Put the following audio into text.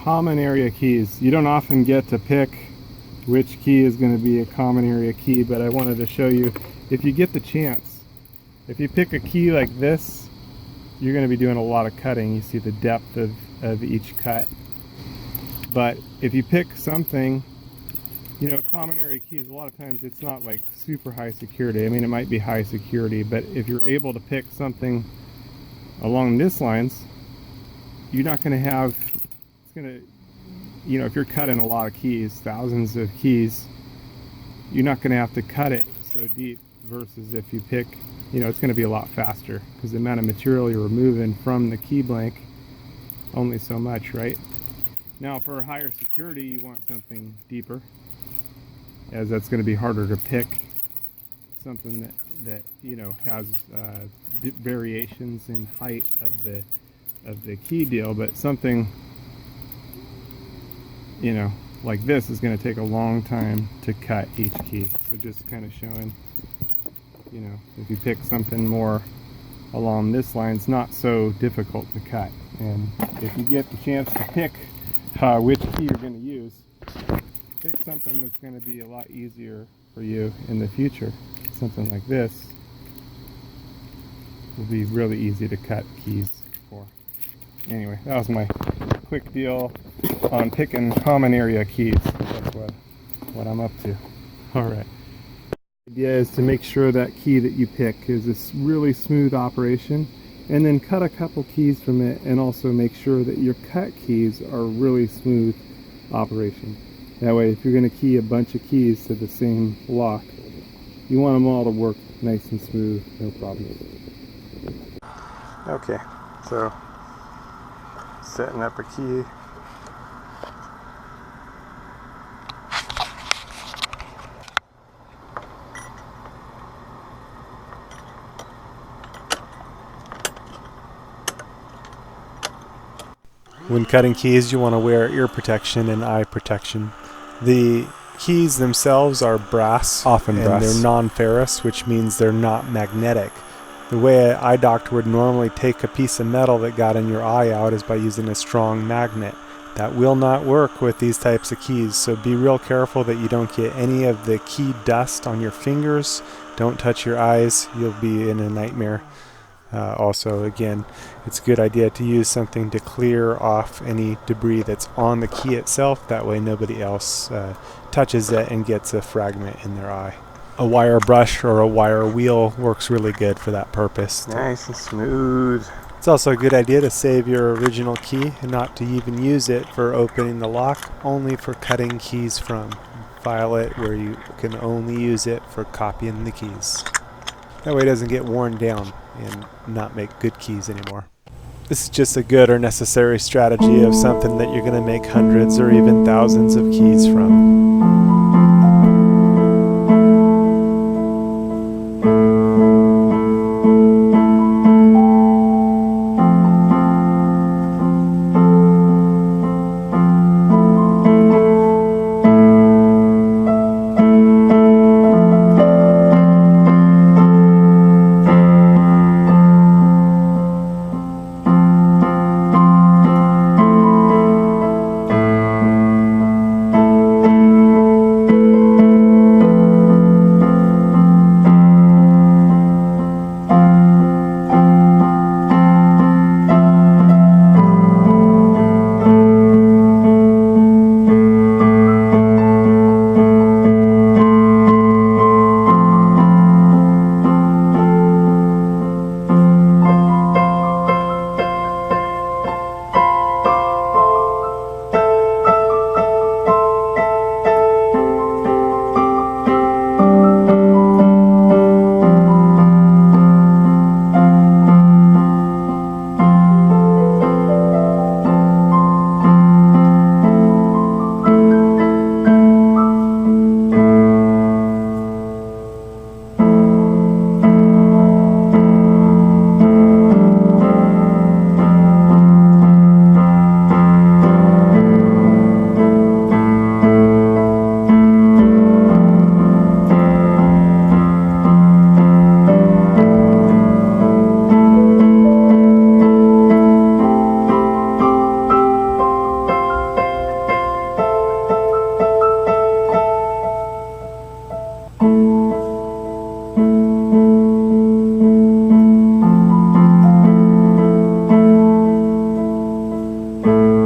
common area keys. You don't often get to pick which key is going to be a common area key, but I wanted to show you, if you get the chance, if you pick a key like this, you're going to be doing a lot of cutting. You see the depth of each cut. But if you pick something, you know, common area keys, a lot of times it's not like super high security. I mean, it might be high security, but if you're able to pick something along this lines, you're not going to have, it's going to, you know, if you're cutting a lot of keys, thousands of keys, you're not going to have to cut it so deep, versus if you pick, you know, it's going to be a lot faster because the amount of material you're removing from the key blank, only so much, right? Now for higher security, you want something deeper, as that's going to be harder to pick something that you know has variations in height of the key deal, but something, you know, like this is going to take a long time to cut each key. So just kind of showing, you know, if you pick something more along this line, it's not so difficult to cut. And if you get the chance to pick which key you're going to use, pick something that's going to be a lot easier for you in the future. Something like this will be really easy to cut keys for. Anyway, that was my quick deal on picking common area keys. That's what I'm up to. Alright. The idea is to make sure that key that you pick is a really smooth operation, and then cut a couple keys from it, and also make sure that your cut keys are really smooth operation. That way, if you're going to key a bunch of keys to the same lock, you want them all to work nice and smooth, no problems. Okay, so setting up a key. When cutting keys, you want to wear ear protection and eye protection. The keys themselves are brass, Often and brass. they're non-ferrous, which means they're not magnetic. The way an eye doctor would normally take a piece of metal that got in your eye out is by using a strong magnet. That will not work with these types of keys, so be real careful that you don't get any of the key dust on your fingers. Don't touch your eyes, you'll be in a nightmare. Also, again, it's a good idea to use something to clear off any debris that's on the key itself. That way nobody else touches it and gets a fragment in their eye. A wire brush or a wire wheel works really good for that purpose. Nice and smooth. It's also a good idea to save your original key and not to even use it for opening the lock, only for cutting keys from. File it where you can only use it for copying the keys. That way it doesn't get worn down and not make good keys anymore. This is just a good or necessary strategy of something that you're going to make hundreds or even thousands of keys from. you.